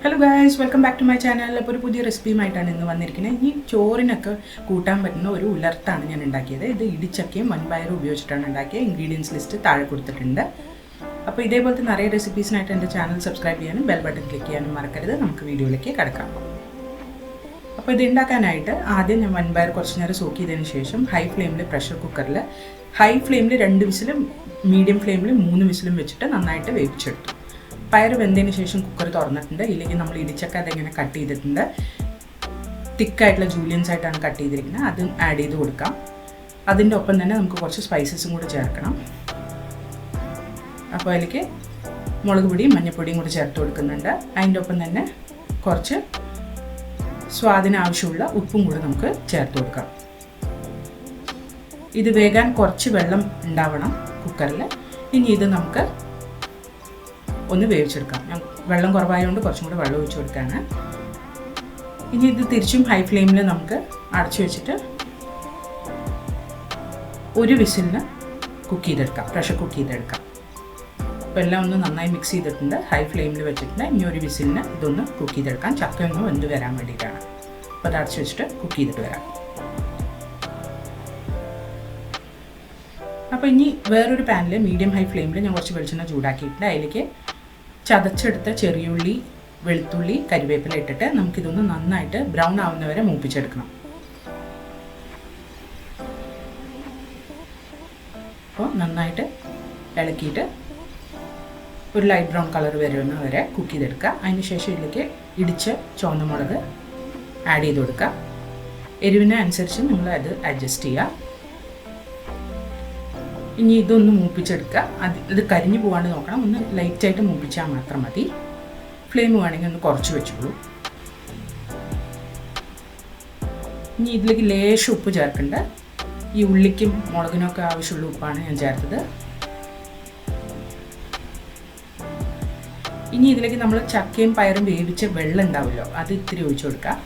Hello guys, welcome back to my channel. അപ്പോൾ ഒരു പുതിയ റെസിപ്പിയുമായിട്ടാണ് ഇന്ന് വന്നിരിക്കുന്നത്. ഇനി ചോറിനൊക്കെ കൂട്ടാൻ പറ്റുന്ന ഒരു ഉലർത്താണ് ഞാൻ ഉണ്ടാക്കിയത്. ഇത് ഇടിച്ചക്കയും വൻപയറും ഉപയോഗിച്ചിട്ടാണ് ഉണ്ടാക്കിയത്. ഇൻഗ്രീഡിയൻസ് ലിസ്റ്റ് താഴെ കൊടുത്തിട്ടുണ്ട്. അപ്പോൾ ഇതേപോലത്തെ നിറയെ റെസിപ്പീസിനായിട്ട് എൻ്റെ ചാനൽ സബ്സ്ക്രൈബ് ചെയ്യാനും ബെൽ ബട്ടൺ ക്ലിക്ക് ചെയ്യാനും മറക്കരുത്. നമുക്ക് വീഡിയോയിലേക്ക് കിടക്കാം. അപ്പോൾ ഇത് ഉണ്ടാക്കാനായിട്ട് ആദ്യം ഞാൻ വൻപയർ കുറച്ച് നേരം സോക്ക് ചെയ്തതിന് ശേഷം ഹൈ ഫ്ലെയിമിൽ പ്രഷർ കുക്കറിൽ ഹൈ ഫ്ലെയിമിൽ 2 വിസിലും മീഡിയം ഫ്ലെയിമിൽ 3 വിസിലും വെച്ചിട്ട് നന്നായിട്ട് വേവിച്ചെടുത്തു. പയർ വെന്തതിന് ശേഷം കുക്കർ തുറന്നിട്ടുണ്ട്. ഇല്ലെങ്കിൽ നമ്മൾ ഇടിച്ചക്ക അതെങ്ങനെ കട്ട് ചെയ്തിട്ടുണ്ട്. തിക്കായിട്ടുള്ള ജൂലിയൻസ് ആയിട്ടാണ് കട്ട് ചെയ്തിരിക്കുന്നത്. അതും ആഡ് ചെയ്ത് കൊടുക്കാം. അതിൻ്റെ ഒപ്പം തന്നെ നമുക്ക് കുറച്ച് സ്പൈസസും കൂടി ചേർക്കണം. അപ്പോൾ അതിലേക്ക് മുളക് പൊടിയും മഞ്ഞൾപ്പൊടിയും കൂടി ചേർത്ത് കൊടുക്കുന്നുണ്ട്. അതിൻ്റെ ഒപ്പം തന്നെ കുറച്ച് സ്വാദിന് ആവശ്യമുള്ള ഉപ്പും കൂടി നമുക്ക് ചേർത്ത് കൊടുക്കാം. ഇത് വേകാൻ കുറച്ച് വെള്ളം ഉണ്ടാവണം കുക്കറിൽ. ഇനി ഇത് നമുക്ക് ഒന്ന് വേവിച്ചെടുക്കാം. ഞാൻ വെള്ളം കുറവായതുകൊണ്ട് കുറച്ചും കൂടി വെള്ളം ഒഴിച്ചു കൊടുക്കുകയാണ്. ഇനി ഇത് തിരിച്ചും ഹൈ ഫ്ലെയിമിൽ നമുക്ക് അടച്ചു വെച്ചിട്ട് ഒരു വിസിലിന് കുക്ക് ചെയ്തെടുക്കാം, പ്രഷർ കുക്ക് ചെയ്തെടുക്കാം. അപ്പോൾ എല്ലാം ഒന്ന് നന്നായി മിക്സ് ചെയ്തിട്ടുണ്ട്. ഹൈ ഫ്ലെയിമിൽ വെച്ചിട്ടുണ്ട്. ഇനി ഒരു വിസിലിന് ഇതൊന്ന് കുക്ക് ചെയ്തെടുക്കാം. ചക്ക ഒന്ന് വെന്ത് വരാൻ വേണ്ടിയിട്ടാണ്. അപ്പോൾ അത് അടച്ചു വെച്ചിട്ട് കുക്ക് ചെയ്തിട്ട് വരാം. അപ്പോൾ ഇനി വേറൊരു പാനിൽ മീഡിയം ഹൈ ഫ്ലെയിമിൽ ഞാൻ കുറച്ച് വെളിച്ചെണ്ണ ചൂടാക്കിയിട്ടുണ്ട്. അതിലേക്ക് ചതച്ചെടുത്ത ചെറിയുള്ളി, വെളുത്തുള്ളി, കരിവേപ്പില ഇട്ടിട്ട് നമുക്കിതൊന്ന് നന്നായിട്ട് ബ്രൗൺ ആവുന്നവരെ മൂപ്പിച്ചെടുക്കണം. അപ്പോൾ നന്നായിട്ട് ഇളക്കിയിട്ട് ഒരു ലൈറ്റ് ബ്രൗൺ കളർ വരുന്നവരെ കുക്ക് ചെയ്തെടുക്കുക. അതിന് ശേഷം ഇതിലേക്ക് ഇടിച്ച ചുവന്ന മുളക് ആഡ് ചെയ്ത് കൊടുക്കുക. എരിവിന് അനുസരിച്ച് നിങ്ങൾ അത് അഡ്ജസ്റ്റ് ചെയ്യുക. ഇനി ഇതൊന്ന് മൂപ്പിച്ചെടുക്കുക. ഇത് കരിഞ്ഞു പോകാണ്ട് നോക്കണം. ഒന്ന് ലൈറ്റായിട്ട് മൂപ്പിച്ചാൽ മാത്രം മതി. ഫ്ലെയിം വേണമെങ്കിൽ ഒന്ന് കുറച്ച് വെച്ചോളൂ. ഇനി ഇതിലേക്ക് ലേശം ഉപ്പ് ചേർക്കേണ്ട. ഈ ഉള്ളിക്കും മുളകിനൊക്കെ ആവശ്യമുള്ള ഉപ്പാണ് ഞാൻ ചേർത്തത്. ഇനി ഇതിലേക്ക് നമ്മൾ ചക്കയും പയറും വേവിച്ച വെള്ളം ഉണ്ടാവുമല്ലോ, അത് ഇത്തിരി ഒഴിച്ചു കൊടുക്കുക.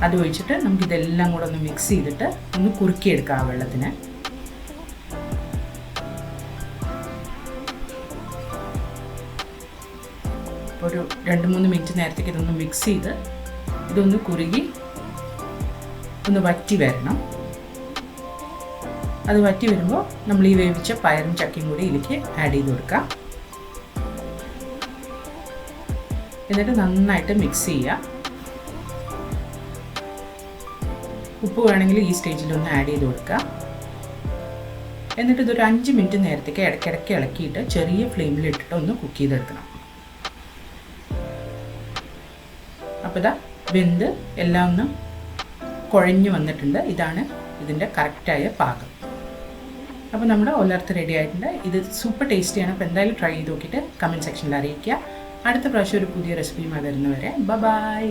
അത് ഒഴിച്ചിട്ട് നമുക്കിതെല്ലാം കൂടെ ഒന്ന് മിക്സ് ചെയ്തിട്ട് ഒന്ന് കുറുക്കിയെടുക്കാം ആ വെള്ളത്തിന്. ഒരു 2-3 മിനിറ്റ് നേരത്തേക്ക് ഇതൊന്ന് മിക്സ് ചെയ്ത് ഇതൊന്ന് കുറുകി ഒന്ന് വറ്റി വരണം. അത് വറ്റി വരുമ്പോൾ നമ്മൾ ഈ വേവിച്ച പയറും ചക്കയും കൂടി ഇതിലേക്ക് ആഡ് ചെയ്ത് കൊടുക്കാം. എന്നിട്ട് നന്നായിട്ട് മിക്സ് ചെയ്യുക. ഉപ്പ് വേണമെങ്കിൽ ഈ സ്റ്റേജിലൊന്ന് ആഡ് ചെയ്ത് കൊടുക്കുക. എന്നിട്ട് ഇതൊരു 5 മിനിറ്റ് നേരത്തേക്ക് ഇടയ്ക്കിടയ്ക്ക് ഇളക്കിയിട്ട് ചെറിയ ഫ്ലെയിമിൽ ഇട്ടിട്ട് ഒന്ന് കുക്ക് ചെയ്തെടുക്കണം. അപ്പോൾ ഇതാ വെന്ത് എല്ലാം ഒന്ന് കുഴഞ്ഞു വന്നിട്ടുണ്ട്. ഇതാണ് ഇതിൻ്റെ കറക്റ്റായ പാകം. അപ്പോൾ നമ്മുടെ ഉലർത്ത് റെഡി ആയിട്ടുണ്ട്. ഇത് സൂപ്പർ ടേസ്റ്റിയാണ്. അപ്പോൾ എന്തായാലും ട്രൈ ചെയ്ത് നോക്കിയിട്ട് കമൻറ്റ് സെക്ഷനിൽ അറിയിക്കുക. അടുത്ത പ്രാവശ്യം ഒരു പുതിയ റെസിപ്പിയുമായി വരുന്നവരെ ബൈ.